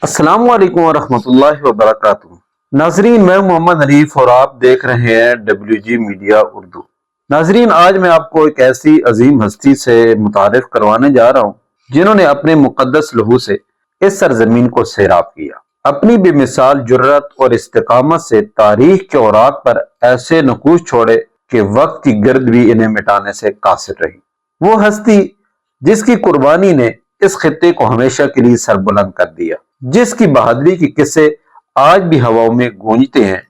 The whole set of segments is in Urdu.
السلام علیکم ورحمۃ اللہ وبرکاتہ۔ ناظرین، میں محمد حنیف اور آپ دیکھ رہے ہیں WG میڈیا اردو۔ ناظرین، آج میں آپ کو ایک ایسی عظیم ہستی سے متعارف کروانے جا رہا ہوں جنہوں نے اپنے مقدس لہو سے اس سرزمین کو سیراب کیا، اپنی بے مثال جرت اور استقامت سے تاریخ کے اوراق پر ایسے نقوش چھوڑے کہ وقت کی گرد بھی انہیں مٹانے سے قاصر رہی۔ وہ ہستی جس کی قربانی نے اس خطے کو ہمیشہ کے لیے سربلند کر دیا، جس کی بہادری کے قصے آج بھی ہواؤں میں گونجتے ہیں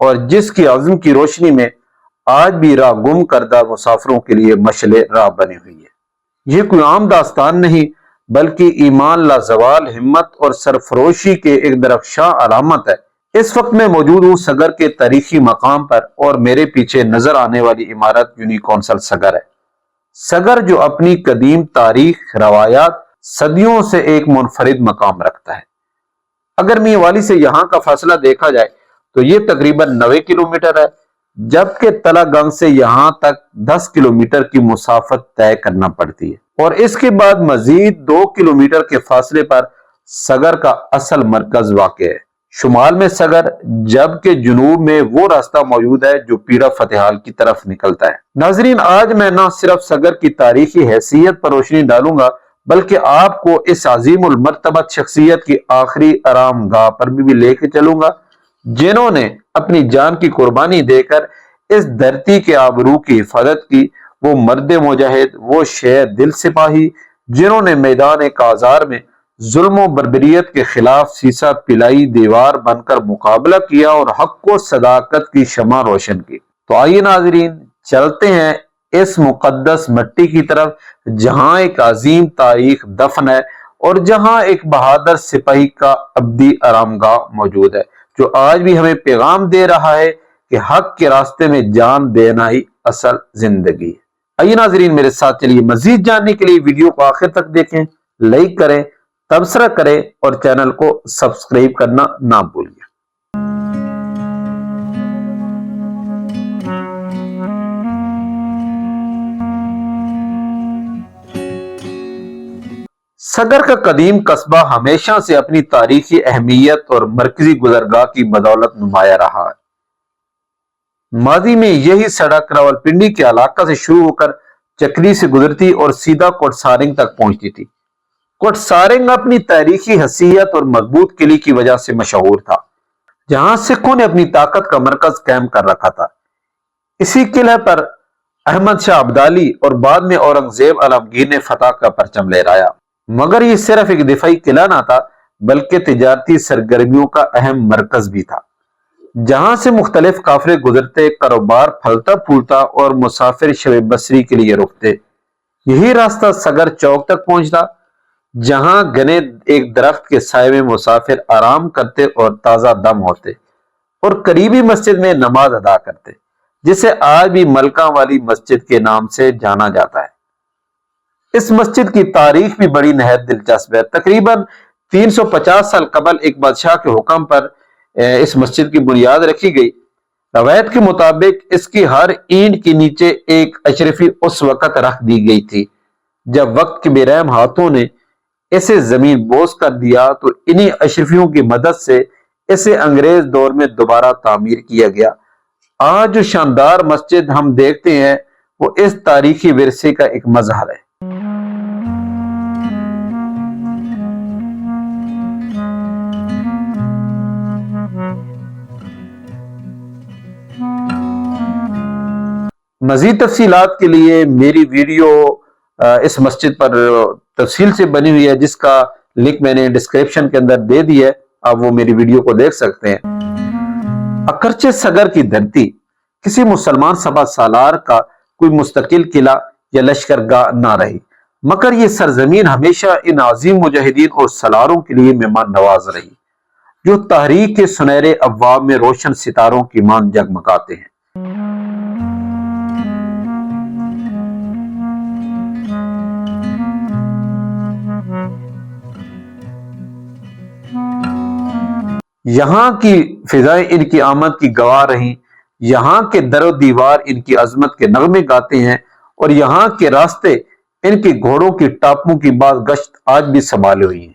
اور جس کی عزم کی روشنی میں آج بھی راہ گم کردہ مسافروں کے لیے مشعل راہ بنی ہوئی ہے۔ یہ کوئی عام داستان نہیں بلکہ ایمان لازوال ہمت اور سرفروشی کے ایک درخشاں علامت ہے۔ اس وقت میں موجود ہوں سگر کے تاریخی مقام پر اور میرے پیچھے نظر آنے والی عمارت یونیکونسل سگر ہے۔ سگر جو اپنی قدیم تاریخ، روایات، صدیوں سے ایک منفرد مقام رکھتا ہے۔ اگر میاں سے یہاں کا فاصلہ دیکھا جائے تو یہ تقریباً 90 کلومیٹر ہے، جبکہ تلا گنگ سے یہاں تک 10 کلومیٹر کی مسافت طے کرنا پڑتی ہے، اور اس کے بعد مزید 2 کلومیٹر کے فاصلے پر سگر کا اصل مرکز واقع ہے۔ شمال میں سگر، جبکہ جنوب میں وہ راستہ موجود ہے جو پیرا فتحال کی طرف نکلتا ہے۔ ناظرین، آج میں نہ صرف سگر کی تاریخی حیثیت پر روشنی ڈالوں گا بلکہ آپ کو اس عظیم المرتبت شخصیت کی آخری آرام گاہ پر بھی لے کے چلوں گا، جنہوں نے اپنی جان کی قربانی دے کر اس دھرتی کے آبرو کی حفاظت کی۔ وہ مرد مجاہد، وہ شیر دل سپاہی جنہوں نے میدان کازار میں ظلم و بربریت کے خلاف سیسا پلائی دیوار بن کر مقابلہ کیا اور حق و صداقت کی شمع روشن کی۔ تو آئیے ناظرین، چلتے ہیں اس مقدس مٹی کی طرف جہاں ایک عظیم تاریخ دفن ہے اور جہاں ایک بہادر سپاہی کا ابدی آرام گاہ موجود ہے جو آج بھی ہمیں پیغام دے رہا ہے کہ حق کے راستے میں جان دینا ہی اصل زندگی ہے۔ آئیے ناظرین، میرے ساتھ چلیے، مزید جاننے کے لیے ویڈیو کو آخر تک دیکھیں، لائک کریں، تبصرہ کریں اور چینل کو سبسکرائب کرنا نہ بھولیں۔ سگر کا قدیم قصبہ ہمیشہ سے اپنی تاریخی اہمیت اور مرکزی گزرگاہ کی بدولت نمایاں رہا ہے۔ ماضی میں یہی سڑک راولپنڈی کے علاقہ سے شروع ہو کر چکری سے گزرتی اور سیدھا کوٹ سارنگ تک پہنچتی تھی۔ کوٹ سارنگ اپنی تاریخی حیثیت اور مضبوط قلعے کی وجہ سے مشہور تھا، جہاں سکھوں نے اپنی طاقت کا مرکز قائم کر رکھا تھا۔ اسی قلعے پر احمد شاہ ابدالی اور بعد میں اورنگزیب عالمگیر نے فتح کا پرچم لہرایا، مگر یہ صرف ایک دفاعی قلعہ نہ تھا بلکہ تجارتی سرگرمیوں کا اہم مرکز بھی تھا، جہاں سے مختلف قافلے گزرتے، کاروبار پھلتا پھولتا اور مسافر شب بصری کے لیے رکتے۔ یہی راستہ سگر چوک تک پہنچتا، جہاں گنے ایک درخت کے سائے میں مسافر آرام کرتے اور تازہ دم ہوتے اور قریبی مسجد میں نماز ادا کرتے، جسے آج بھی ملکہ والی مسجد کے نام سے جانا جاتا ہے۔ اس مسجد کی تاریخ بھی بڑی نہایت دلچسپ ہے۔ تقریباً 350 سال قبل ایک بادشاہ کے حکم پر اس مسجد کی بنیاد رکھی گئی۔ روایت کے مطابق اس کی ہر اینٹ کے نیچے ایک اشرفی اس وقت رکھ دی گئی تھی جب وقت کے بے رحم ہاتھوں نے اسے زمین بوس کر دیا، تو انہی اشرفیوں کی مدد سے اسے انگریز دور میں دوبارہ تعمیر کیا گیا۔ آج جو شاندار مسجد ہم دیکھتے ہیں وہ اس تاریخی ورثے کا ایک مظہر ہے۔ مزید تفصیلات کے لیے میری ویڈیو اس مسجد پر تفصیل سے بنی ہوئی ہے، جس کا لنک میں نے ڈسکرپشن کے اندر دے دی ہے، آپ وہ میری ویڈیو کو دیکھ سکتے ہیں۔ اگرچہ سگر کی دھرتی کسی مسلمان سبا سالار کا کوئی مستقل قلعہ یا لشکرگاہ نہ رہی، مگر یہ سرزمین ہمیشہ ان عظیم مجاہدین اور سالاروں کے لیے مہمان نواز رہی جو تحریک کے سنہرے ابواب میں روشن ستاروں کی مانند جگمگاتے ہیں۔ یہاں کی فضائیں ان کی آمد کی گواہ رہیں، یہاں کے در و دیوار ان کی عظمت کے نغمے گاتے ہیں اور یہاں کے راستے ان کے گھوڑوں کی ٹاپوں کی بعض گشت آج بھی سنبھالے ہوئی ہیں۔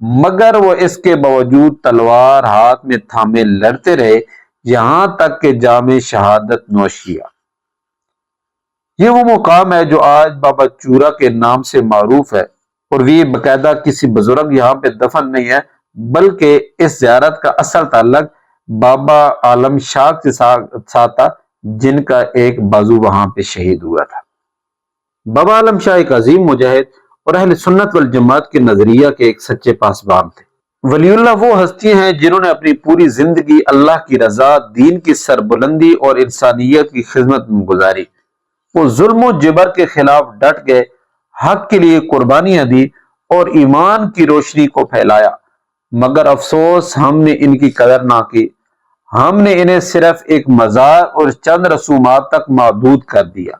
مگر وہ اس کے باوجود تلوار ہاتھ میں تھامے لڑتے رہے یہاں تک کہ جام شہادت نوش کیا۔ یہ وہ مقام ہے جو آج بابا چورا کے نام سے معروف ہے، اور یہ باقاعدہ کسی بزرگ یہاں پہ دفن نہیں ہے، بلکہ اس زیارت کا اصل تعلق بابا عالم شاہ کے ساتھ تھا، جن کا ایک بازو وہاں پہ شہید ہوا تھا۔ بابا عالم شاہ ایک عظیم مجاہد اور اہل سنت والجماعت کے نظریہ کے ایک سچے پاسبان تھے۔ ولی اللہ وہ ہستیاں ہیں جنہوں نے اپنی پوری زندگی اللہ کی رضا، دین کی سربلندی اور انسانیت کی خدمت میں گزاری۔ وہ ظلم و جبر کے خلاف ڈٹ گئے، حق کے لیے قربانیاں دی اور ایمان کی روشنی کو پھیلایا۔ مگر افسوس ہم نے ان کی قدر نہ کی، ہم نے انہیں صرف ایک مزار اور چند رسومات تک محدود کر دیا۔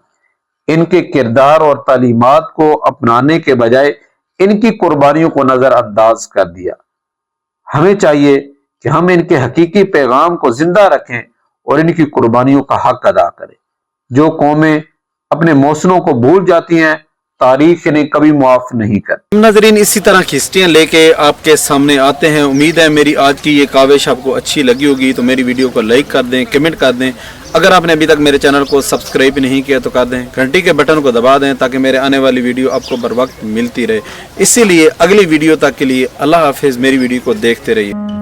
ان کے کردار اور تعلیمات کو اپنانے کے بجائے ان کی قربانیوں کو نظر انداز کر دیا۔ ہمیں چاہیے کہ ہم ان کے حقیقی پیغام کو زندہ رکھیں اور ان کی قربانیوں کا حق ادا کریں۔ جو قومیں اپنے موسنوں کو بھول جاتی ہیں، تاریخ انہیں کبھی معاف نہیں کرتی۔ ناظرین، اسی طرح کی ہسٹریاں لے کے آپ کے سامنے آتے ہیں۔ امید ہے میری آج کی یہ کاوش آپ کو اچھی لگی ہوگی، تو میری ویڈیو کو لائک کر دیں، کمنٹ کر دیں۔ اگر آپ نے ابھی تک میرے چینل کو سبسکرائب نہیں کیا تو کر دیں، گھنٹی کے بٹن کو دبا دیں تاکہ میرے آنے والی ویڈیو آپ کو بر وقت ملتی رہے۔ اسی لیے اگلی ویڈیو تک کے لیے اللہ حافظ، میری ویڈیو کو دیکھتے رہیے۔